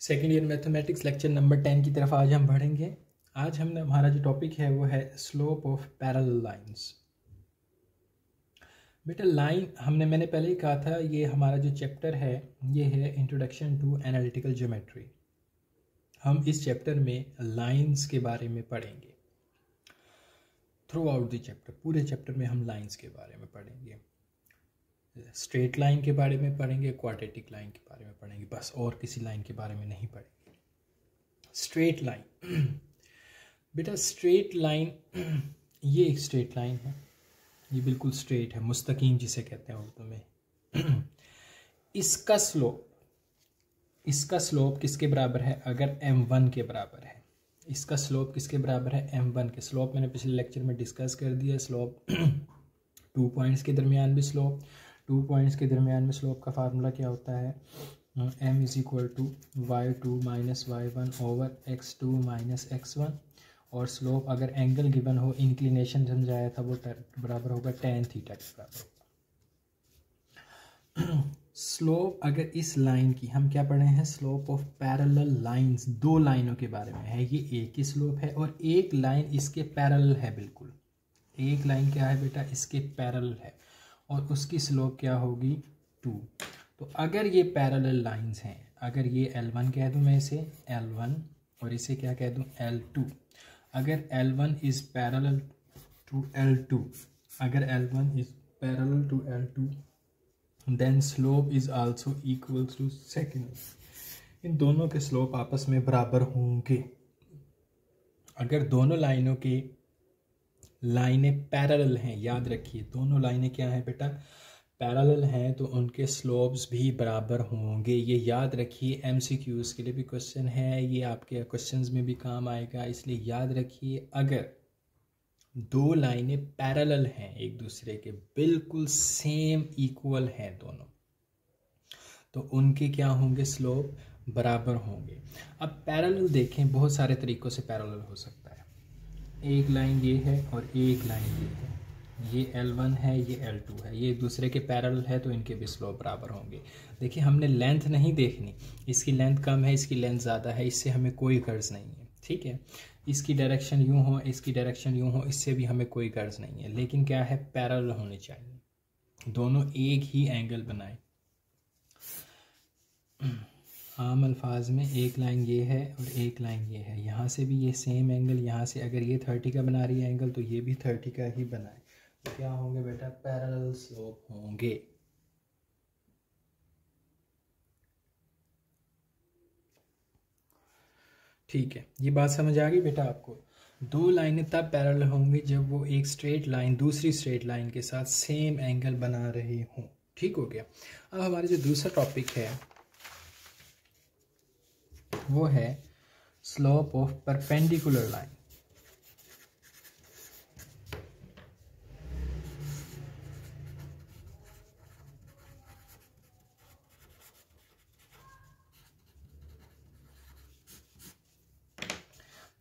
Second year mathematics lecture number 10 की तरफ आज हम बढ़ेंगे। आज हमने हमारा जो टॉपिक है वो है स्लोप ऑफ पैरेलल लाइंस। बेटा लाइन मैंने पहले ही कहा था, ये हमारा जो चैप्टर है ये है इंट्रोडक्शन टू एनालिटिकल ज्योमेट्री। हम इस चैप्टर में लाइंस के बारे में पढ़ेंगे। थ्रू आउट द चैप्टर, पूरे चैप्टर में हम लाइंस के बारे में पढ़ेंगे। स्ट्रेट लाइन के बारे में पढ़ेंगे, क्वाड्रेटिक लाइन के बारे में पढ़ेंगे, बस और किसी लाइन के बारे में नहीं पढ़ेंगे। स्ट्रेट लाइन बेटा, स्ट्रेट लाइन ये एक स्ट्रेट लाइन है, ये बिल्कुल स्ट्रेट है, मुस्तकीम जिसे कहते हैं उर्दू में। इसका स्लोप किसके बराबर है? अगर m1 के बराबर है। इसका स्लोप किसके बराबर है? m1 के। स्लोप मैंने पिछले लेक्चर में डिस्कस कर दिया। स्लोप 2 पॉइंट्स के दरमियान भी स्लोप, 2 पॉइंट्स के दरमियान में स्लोप का फार्मूला क्या होता है? m is equal to y2 minus y1 over x2 minus x1। और स्लोप अगर एंगल गिवन हो, इंक्लिनेशन समझाया था, वो बराबर होगा tan थीटा के बराबर होगा। स्लोप अगर इस लाइन की, हम क्या पढ़े हैं? स्लोप ऑफ पैरेलल लाइंस, दो लाइनों के बारे में है। ये एक ही स्लोप है और एक लाइन इसके पैरेलल है, बिल्कुल एक लाइन क्या है बेटा? इसके पैरेलल है और उसकी स्लोप क्या होगी? 2। तो अगर ये पैरेलल लाइंस हैं, अगर ये L1 कह दूं मैं इसे L1 और इसे क्या कह दूं? L2। अगर L1 is parallel to L2, अगर L1 is parallel to L2, then slope is also equal to second. इन दोनों के स्लोप आपस में बराबर होंगे। अगर दोनों लाइनों के लाइनें पैरेलल हैं, याद रखिए दोनों लाइनें क्या हैं बेटा? पैरेलल हैं, तो उनके स्लोप्स भी बराबर होंगे। ये याद रखिए, MCQs के लिए भी क्वेश्चन है, ये आपके क्वेश्चंस में भी काम आएगा, इसलिए याद रखिए अगर दो लाइनें पैरेलल हैं एक दूसरे के, बिल्कुल सेम इक्वल हैं दोनों, तो उनके क्या होंगे? स्लोप बराबर होंगे। अब पैरेलल देखें, बहुत सारे तरीक़ों से पैरेलल हो सकता है। एक लाइन ये है और एक लाइन ये है, ये L1 है, ये L2 है, ये एक दूसरे के पैरेलल है, तो इनके भी स्लोप बराबर होंगे। देखिए हमने लेंथ नहीं देखनी, इसकी लेंथ कम है, इसकी लेंथ ज़्यादा है, इससे हमें कोई गर्ज नहीं है, ठीक है। इसकी डायरेक्शन यूँ हो, इसकी डायरेक्शन यूँ हो, इससे भी हमें कोई गर्ज नहीं है, लेकिन क्या है? पैरेलल होने चाहिए, दोनों एक ही एंगल बनाए। आम अल्फाज में एक लाइन ये है और एक लाइन ये है, यहाँ से भी ये सेम एंगल, यहाँ से अगर ये 30 का बना रही है एंगल, तो ये भी 30 का ही बनाए, तो क्या होंगे बेटा? पैरेलल स्लोप होंगे। ठीक है, ये बात समझ आ गई बेटा आपको? दो लाइनें तब पैरेलल होंगी जब वो एक स्ट्रेट लाइन दूसरी स्ट्रेट लाइन के साथ सेम एंगल बना रही हों। ठीक हो गया। अब हमारा जो दूसरा टॉपिक है वो है slope of perpendicular line.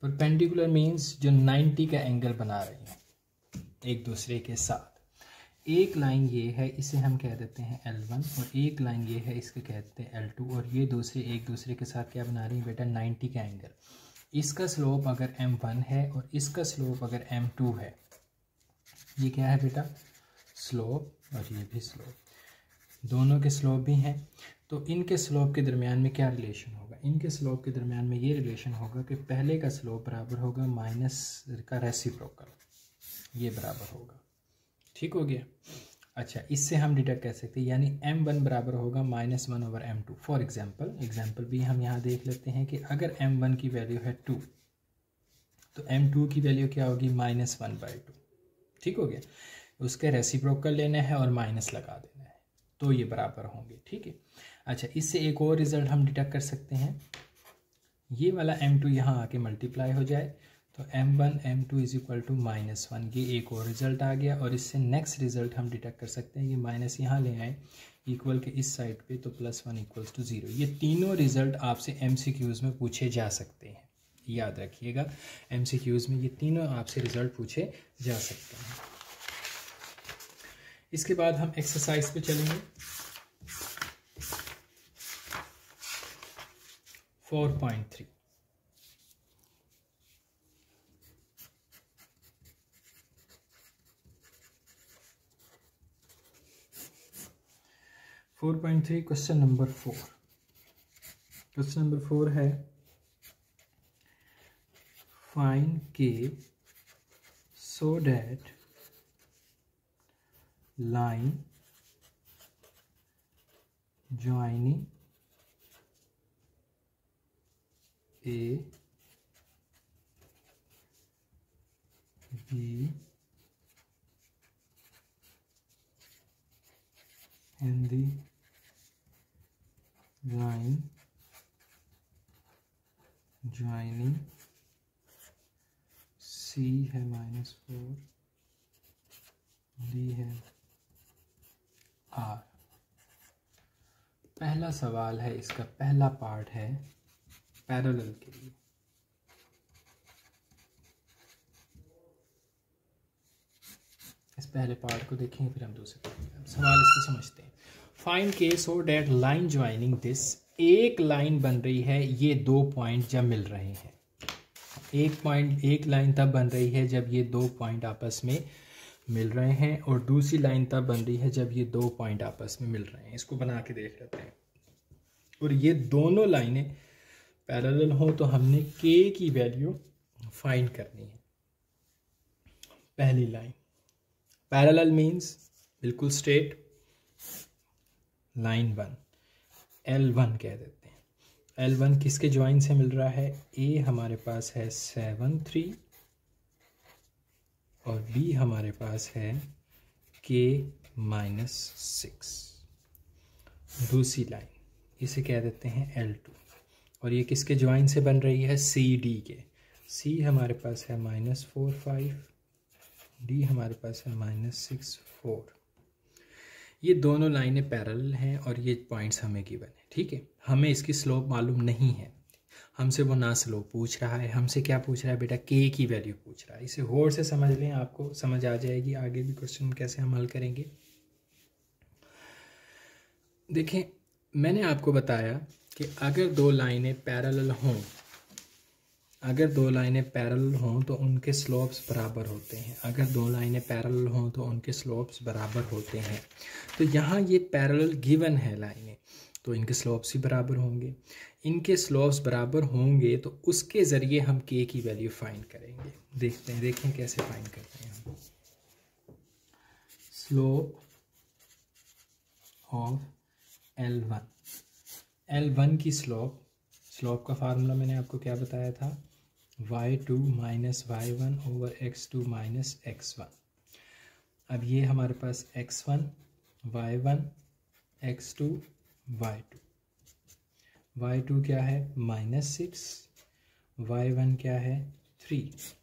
Perpendicular means जो 90 का एंगल बना रही है एक दूसरे के साथ। एक लाइन ये है, इसे हम कह देते हैं L1 और एक लाइन ये है, इसके कहते हैं L2, और ये दूसरे एक दूसरे के साथ क्या बना रही है बेटा? 90 का एंगल। इसका स्लोप अगर M1 है और इसका स्लोप अगर M2 है, ये क्या है बेटा? स्लोप, और ये भी स्लोप, दोनों के स्लोप भी हैं, तो इनके स्लोप के दरमियान में क्या रिलेशन होगा? इनके स्लोप के दरमियान में ये रिलेशन होगा कि पहले का स्लोप बराबर होगा माइनस का रेसिप्रोकल, ये बराबर होगा। ठीक हो गया। अच्छा, इससे हम डिडक्ट कर सकते हैं, यानी M1 बराबर होगा -1 ओवर M2। फॉर एग्जाम्पल भी हम यहाँ देख लेते हैं कि अगर M1 की वैल्यू है 2, तो M2 की वैल्यू क्या होगी? -1/2। ठीक हो गया। उसके रेसिप्रोकल लेना है और माइनस लगा देना है, तो ये बराबर होंगे। ठीक है। अच्छा, इससे एक और रिजल्ट हम डिडक्ट कर सकते हैं, ये वाला M2 यहाँ आके मल्टीप्लाई हो जाए, तो M1 M2 is equal to -1, ये एक और रिजल्ट आ गया। और इससे नेक्स्ट रिजल्ट हम डिटेक्ट कर सकते हैं, ये माइनस यहाँ ले आए इक्वल के इस साइड पे, तो +1 इक्वल्स टू 0। ये तीनों रिजल्ट आपसे MCQs में पूछे जा सकते हैं, याद रखिएगा। MCQs में ये तीनों आपसे रिजल्ट पूछे जा सकते हैं। इसके बाद हम एक्सरसाइज पे चलेंगे। 4.3 4.3 क्वेश्चन नंबर 4। क्वेश्चन नंबर 4 है फाइंड के so that line joining A, B and the line joining C है -4, D है R। पहला सवाल है, इसका पहला पार्ट है पैरेलल के लिए। इस पहले पार्ट को देखेंगे फिर हम दूसरे पार्ट। अब सवाल इसको समझते हैं। फाइंड के so that line joining this, एक लाइन बन रही है, ये दो पॉइंट जब मिल रहे हैं। एक लाइन तब बन रही है जब ये दो पॉइंट आपस में मिल रहे हैं, और दूसरी लाइन तब बन रही है जब ये दो पॉइंट आपस में मिल रहे हैं। इसको बना के देख लेते हैं। और ये दोनों लाइनें पैरेलल हो तो हमने के की वैल्यू फाइंड करनी है। पहली लाइन पैरेलल मीन्स बिल्कुल स्ट्रेट, लाइन 1 L1 कह देते हैं। L1 किसके ज्वाइन से मिल रहा है? A हमारे पास है 7 3 और B हमारे पास है K -6। दूसरी लाइन इसे कह देते हैं L2, और ये किसके ज्वाइन से बन रही है? CD के। C हमारे पास है -4 5, D हमारे पास है -6 4। ये दोनों लाइनें पैरेलल हैं और ये पॉइंट्स हमें गिवन है। ठीक है, हमें इसकी स्लोप मालूम नहीं है, हमसे वो ना स्लोप पूछ रहा है, हमसे क्या पूछ रहा है बेटा? के की वैल्यू पूछ रहा है। इसे गौर से समझ लें, आपको समझ आ जाएगी आगे भी क्वेश्चन कैसे हम हल करेंगे। देखें, मैंने आपको बताया कि अगर दो लाइनें पैरेलल हों तो उनके स्लोप्स बराबर होते हैं। अगर दो लाइनें पैरेलल हों तो उनके स्लोप्स बराबर होते हैं। तो यहाँ ये पैरेलल गिवन है लाइनें, तो इनके स्लोप्स ही बराबर होंगे। इनके स्लोप्स बराबर होंगे तो उसके ज़रिए हम के की वैल्यू फाइंड करेंगे। देखें कैसे फाइंड करते हैं हम। स्लोप ऑफ L1 की स्लोप का फार्मूला मैंने आपको क्या बताया था? y2 minus y1 over x2 minus x1। अब ये हमारे पास x1 y1 x2 y2। y2 क्या है? -6, y1 क्या है? 3,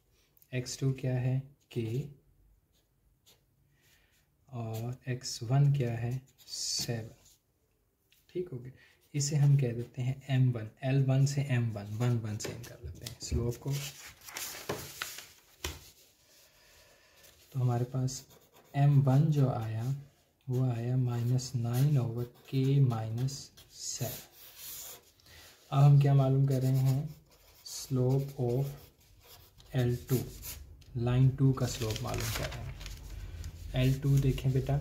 x2 क्या है? k, और x1 क्या है? 7। ठीक हो गया। इसे हम कह देते हैं M1। L1 से M1 1 से कर लेते हैं स्लोप को। तो हमारे पास M1 जो आया वो आया -9 ओवर K -7। अब हम क्या मालूम कर रहे हैं? स्लोप ऑफ L2, लाइन 2 का स्लोप मालूम कर रहे हैं। L2 देखें बेटा,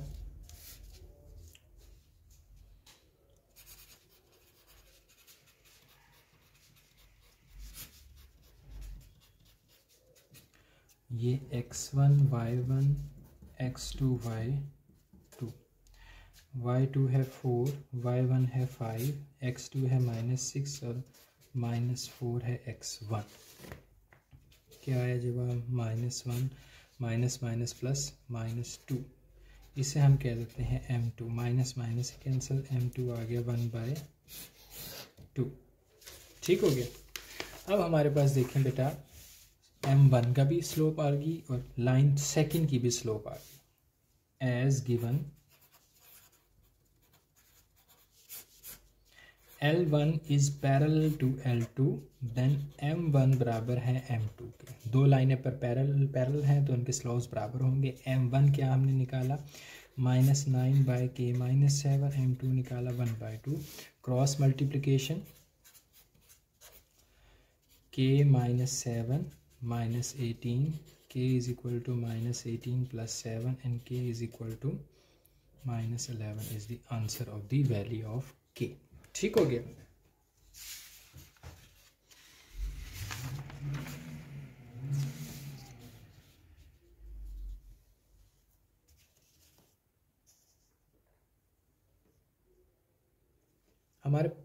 ये x1 y1 x2 y2। y2 है 4, y1 है 5, x2 है -6 और -4 है x1। क्या आया जवाब? -1 माइनस प्लस -2। इसे हम कह देते हैं M2। माइनस कैंसिल, M2 आ गया 1/2। ठीक हो गया। अब हमारे पास देखें बेटा, M1 का भी स्लोप आ गई और लाइन सेकंड की भी स्लोप आ गई। As given L1 is parallel to L2, then M1 बराबर है M2 के। दो लाइनें पर पैरेलल हैं तो उनके स्लोप्स बराबर होंगे। M1 क्या हमने निकाला? -9/K -7। M2 निकाला 1/2। Cross multiplication k -7 -18, k is equal to -18 plus 7 and k is equal to -11 is the answer of the value of k. ठीक हो गया?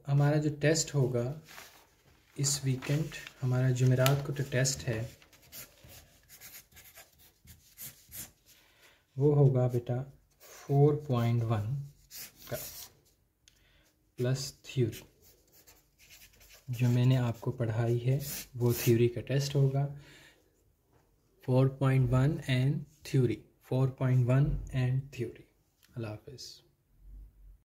हमारा जो टेस्ट होगा इस वीकेंड, हमारा जुमेरात को जो टेस्ट है वो होगा बेटा 4.1 का प्लस थ्योरी। जो मैंने आपको पढ़ाई है वो थ्योरी का टेस्ट होगा। 4.1 एंड थ्योरी, 4.1 एंड थ्योरी। अल्लाह हाफिज़।